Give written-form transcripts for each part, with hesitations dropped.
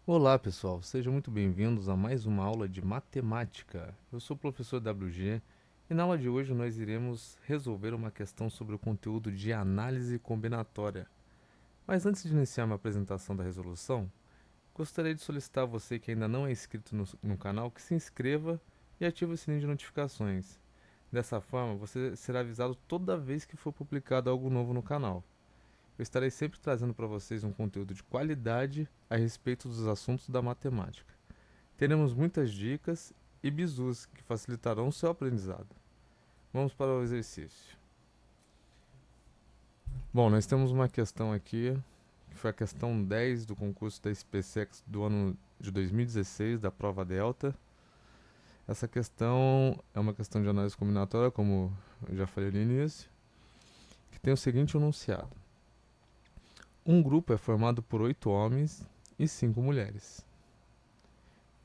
Olá pessoal, sejam muito bem-vindos a mais uma aula de matemática. Eu sou o professor WG e na aula de hoje nós iremos resolver uma questão sobre o conteúdo de análise combinatória. Mas antes de iniciar minha apresentação da resolução, gostaria de solicitar a você que ainda não é inscrito no canal que se inscreva e ative o sininho de notificações. Dessa forma, você será avisado toda vez que for publicado algo novo no canal. Eu estarei sempre trazendo para vocês um conteúdo de qualidade a respeito dos assuntos da matemática. Teremos muitas dicas e bizus que facilitarão o seu aprendizado. Vamos para o exercício. Bom, nós temos uma questão aqui, que foi a questão 10 do concurso da SpaceX do ano de 2016, da prova Delta. Essa questão é uma questão de análise combinatória, como eu já falei no início, que tem o seguinte enunciado. Um grupo é formado por 8 homens e 5 mulheres.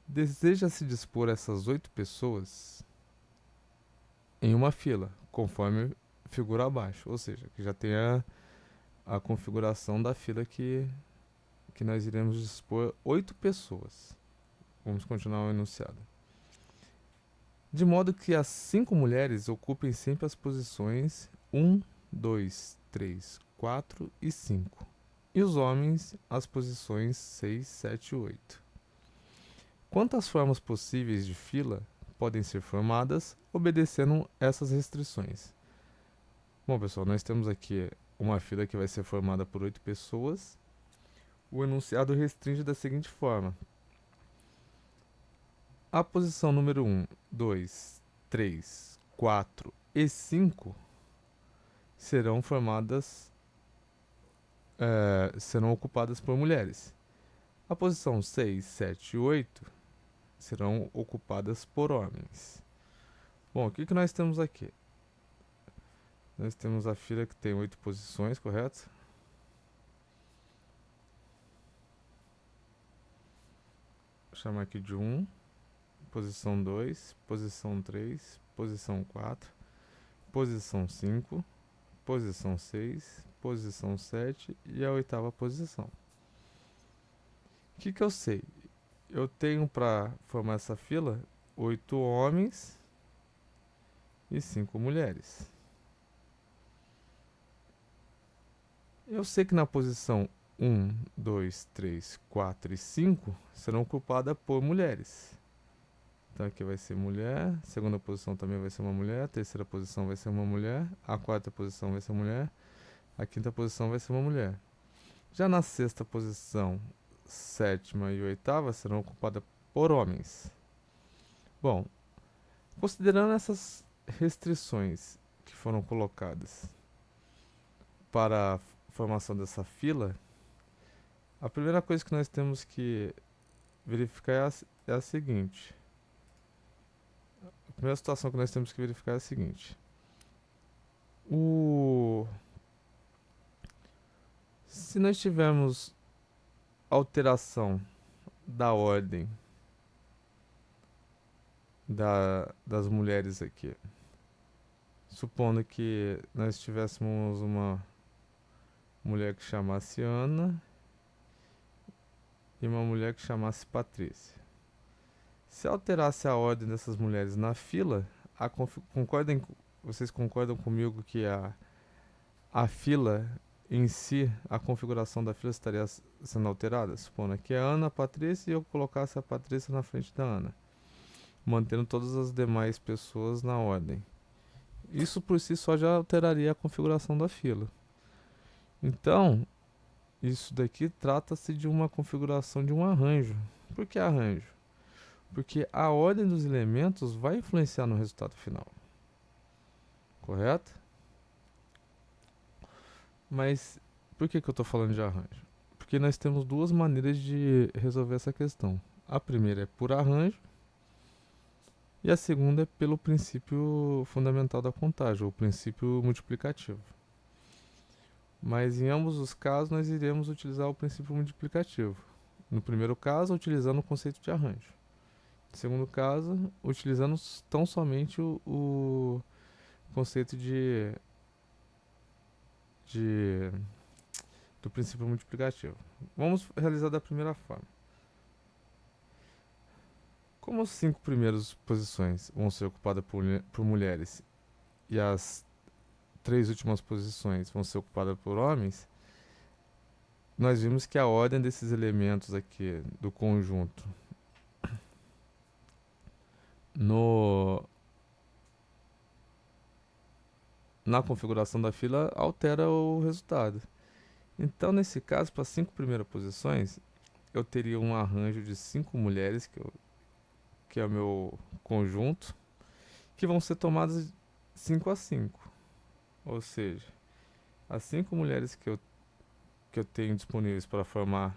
Deseja-se dispor essas 8 pessoas em uma fila, conforme figura abaixo, ou seja, que já tem a configuração da fila que nós iremos dispor 8 pessoas. Vamos continuar o enunciado. De modo que as 5 mulheres ocupem sempre as posições 1, 2, 3, 4 e 5, e os homens as posições 6, 7 e 8. Quantas formas possíveis de fila podem ser formadas obedecendo essas restrições? Bom, pessoal, nós temos aqui uma fila que vai ser formada por 8 pessoas. O enunciado restringe da seguinte forma: a posição número 1, 2, 3, 4 e 5 serão formadas, serão ocupadas por mulheres. A posição 6, 7 e 8 serão ocupadas por homens. Bom, o que nós temos aqui? Nós temos a fila que tem 8 posições, correto? Vou chamar aqui de 1, posição 2, posição 3, posição 4, posição 5, posição 6, posição 7 e a oitava posição. O que eu sei? Eu tenho para formar essa fila 8 homens e 5 mulheres. Eu sei que na posição 1, 2, 3, 4 e 5 serão ocupadas por mulheres. Então aqui vai ser mulher, segunda posição também vai ser uma mulher, a terceira posição vai ser uma mulher, a quarta posição vai ser mulher, a quinta posição vai ser uma mulher. Já na sexta posição, sétima e oitava serão ocupadas por homens. Bom, considerando essas restrições que foram colocadas para a formação dessa fila, a primeira coisa que nós temos que verificar é a seguinte. A primeira situação que nós temos que verificar é a seguinte. Se nós tivermos alteração da ordem das mulheres aqui, supondo que nós tivéssemos uma mulher que chamasse Ana e uma mulher que chamasse Patrícia. Se alterasse a ordem dessas mulheres na fila, vocês concordam comigo que a fila em si, a configuração da fila estaria sendo alterada? Supondo que é Ana, a Patrícia e eu colocasse a Patrícia na frente da Ana, mantendo todas as demais pessoas na ordem. Isso por si só já alteraria a configuração da fila. Então, isso daqui trata-se de uma configuração de um arranjo. Por que arranjo? Porque a ordem dos elementos vai influenciar no resultado final. Correto? Mas por que eu estou falando de arranjo? Porque nós temos duas maneiras de resolver essa questão. A primeira é por arranjo e a segunda é pelo princípio fundamental da contagem, ou princípio multiplicativo. Mas em ambos os casos nós iremos utilizar o princípio multiplicativo. No primeiro caso, utilizando o conceito de arranjo. No segundo caso, utilizando tão somente o conceito de do princípio multiplicativo. Vamos realizar da primeira forma. Como as 5 primeiras posições vão ser ocupadas por mulheres e as 3 últimas posições vão ser ocupadas por homens, nós vimos que a ordem desses elementos aqui do conjunto no, na configuração da fila altera o resultado. Então, nesse caso, para as 5 primeiras posições, eu teria um arranjo de 5 mulheres, que é o meu conjunto, que vão ser tomadas 5 a 5. Ou seja, as 5 mulheres que eu tenho disponíveis para formar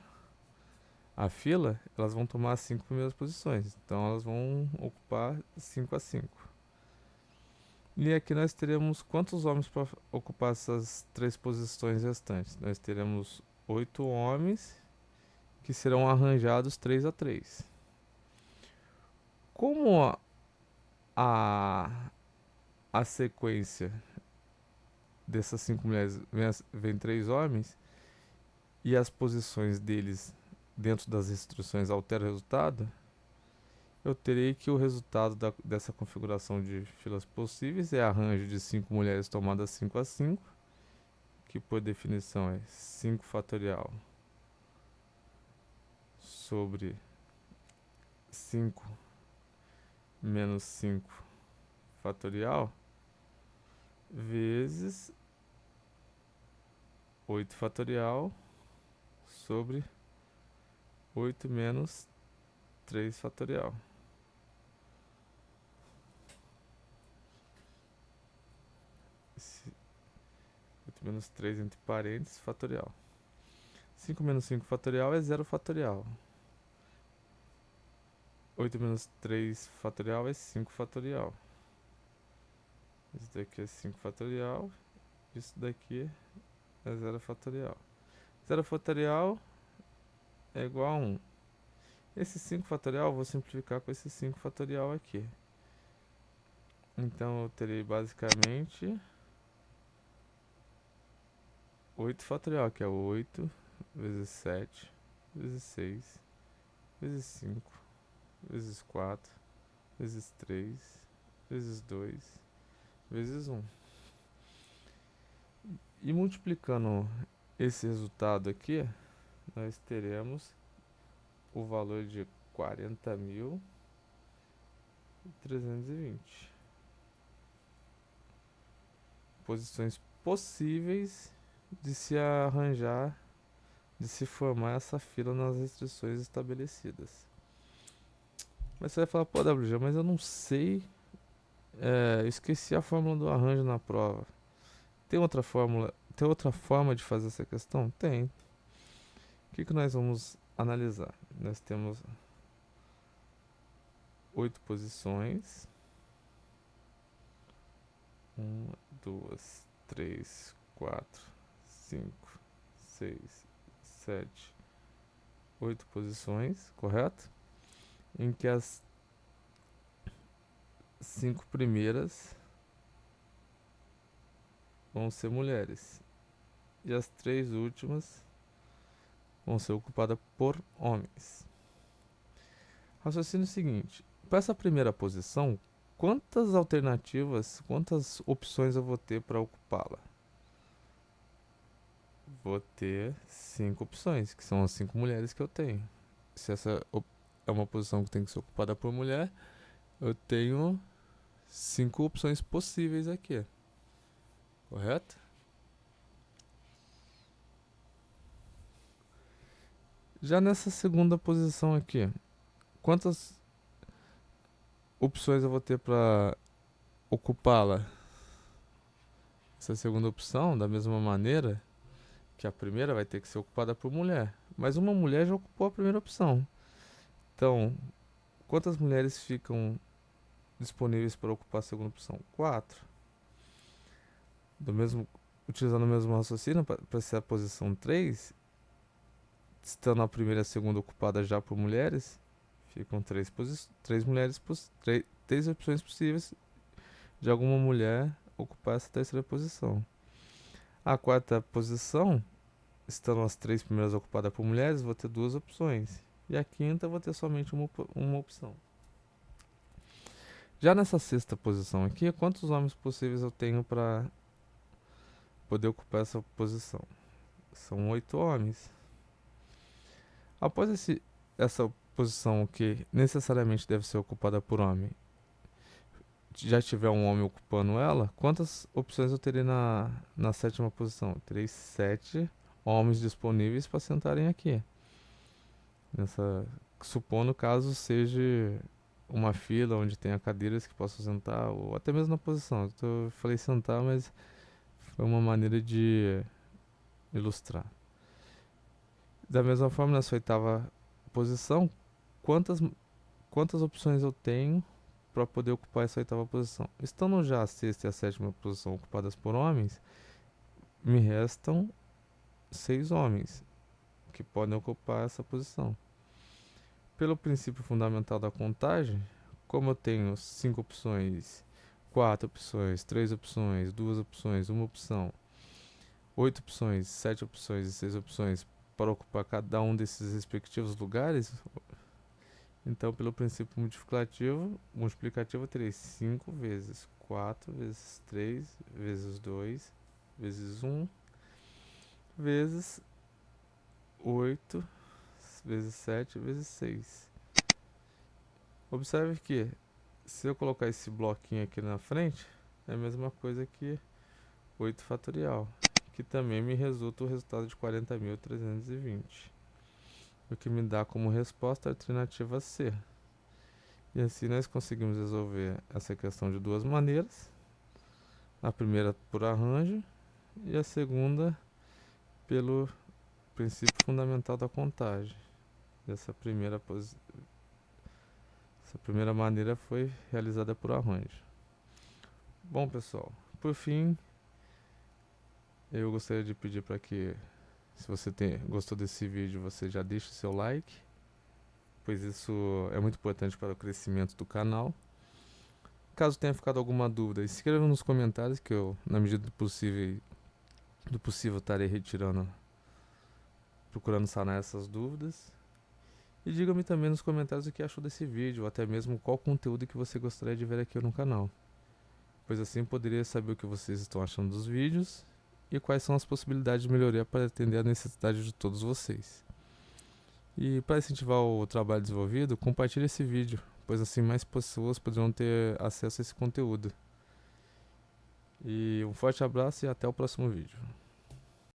a fila, elas vão tomar as 5 primeiras posições. Então, elas vão ocupar 5 a 5. E aqui nós teremos quantos homens para ocupar essas 3 posições restantes? Nós teremos 8 homens que serão arranjados 3 a 3. Como a, a sequência dessas 5 mulheres vem 3 homens e as posições deles dentro das instruções alteram o resultado, eu terei que o resultado dessa configuração de filas possíveis é arranjo de 5 mulheres tomadas 5 a 5, que por definição é 5 fatorial sobre 5 menos 5 fatorial vezes 8 fatorial sobre 8 menos 3 fatorial. 8 menos 3 entre parênteses fatorial. 5 menos 5 fatorial é 0 fatorial. 8 menos 3 fatorial é 5 fatorial. Isso daqui é 5 fatorial. Isso daqui é 0 fatorial. 0 fatorial é igual a 1. Esse 5 fatorial eu vou simplificar com esse 5 fatorial aqui. Então eu terei basicamente 8 fatorial, que é 8 vezes 7 vezes 6 vezes 5 vezes 4 vezes 3 vezes 2 vezes 1. E multiplicando esse resultado aqui, nós teremos o valor de 40.320 posições possíveis de se arranjar, de se formar essa fila nas restrições estabelecidas. Mas você vai falar, pô, WG, mas eu não sei, eu esqueci a fórmula do arranjo na prova. Tem outra fórmula, tem outra forma de fazer essa questão? Tem. O que nós vamos analisar? Nós temos 8 posições. 1, 2, 3, 4, 5, 6, 7, 8 posições, correto? Em que as 5 primeiras vão ser mulheres e as 3 últimas vão ser ocupadas por homens. Raciocínio seguinte: para essa primeira posição, quantas alternativas, quantas opções eu vou ter para ocupá-la? Vou ter 5 opções, que são as 5 mulheres que eu tenho. Se essa é uma posição que tem que ser ocupada por mulher, eu tenho 5 opções possíveis aqui. Correto? Já nessa segunda posição aqui, quantas opções eu vou ter para ocupá-la? Essa segunda opção, da mesma maneira que a primeira, vai ter que ser ocupada por mulher. Mas uma mulher já ocupou a primeira opção. Então, quantas mulheres ficam disponíveis para ocupar a segunda opção? 4. Utilizando o mesmo raciocínio, para ser a posição 3, estando a primeira e a segunda ocupada já por mulheres, ficam 3 mulheres, 3 opções possíveis de alguma mulher ocupar essa terceira posição. A quarta posição, estando as 3 primeiras ocupadas por mulheres, vou ter 2 opções. E a quinta, vou ter somente uma opção. Já nessa sexta posição aqui, quantos homens possíveis eu tenho para poder ocupar essa posição? São 8 homens. Após essa posição que necessariamente deve ser ocupada por homem, já tiver um homem ocupando ela, quantas opções eu terei na sétima posição? Eu terei 7 homens disponíveis para sentarem aqui. Supondo caso seja uma fila onde tenha cadeiras que possam sentar, ou até mesmo na posição. Eu falei sentar, mas foi uma maneira de ilustrar. Da mesma forma, nessa oitava posição, quantas opções eu tenho para poder ocupar essa oitava posição? Estando já a sexta e a sétima posição ocupadas por homens, me restam 6 homens que podem ocupar essa posição. Pelo princípio fundamental da contagem, como eu tenho 5 opções, 4 opções, 3 opções, 2 opções, 1 opção, 8 opções, 7 opções e 6 opções para ocupar cada um desses respectivos lugares, então pelo princípio multiplicativo eu terei 5 vezes 4 vezes 3 vezes 2 vezes 1 vezes 8 vezes 7 vezes 6. Observe que se eu colocar esse bloquinho aqui na frente, é a mesma coisa que 8 fatorial, que também me resulta o resultado de 40.320, o que me dá como resposta a alternativa C. E assim nós conseguimos resolver essa questão de duas maneiras. A primeira por arranjo e a segunda pelo princípio fundamental da contagem. Essa primeira maneira foi realizada por arranjo. Bom, pessoal, por fim, eu gostaria de pedir para que, se você gostou desse vídeo, você já deixe o seu like, pois isso é muito importante para o crescimento do canal. Caso tenha ficado alguma dúvida, escreva nos comentários que eu, na medida do possível, estarei procurando sanar essas dúvidas. E diga-me também nos comentários o que achou desse vídeo, ou até mesmo qual conteúdo que você gostaria de ver aqui no canal, pois assim poderia saber o que vocês estão achando dos vídeos e quais são as possibilidades de melhoria para atender a necessidade de todos vocês. E para incentivar o trabalho desenvolvido, compartilhe esse vídeo, pois assim mais pessoas poderão ter acesso a esse conteúdo. E um forte abraço e até o próximo vídeo.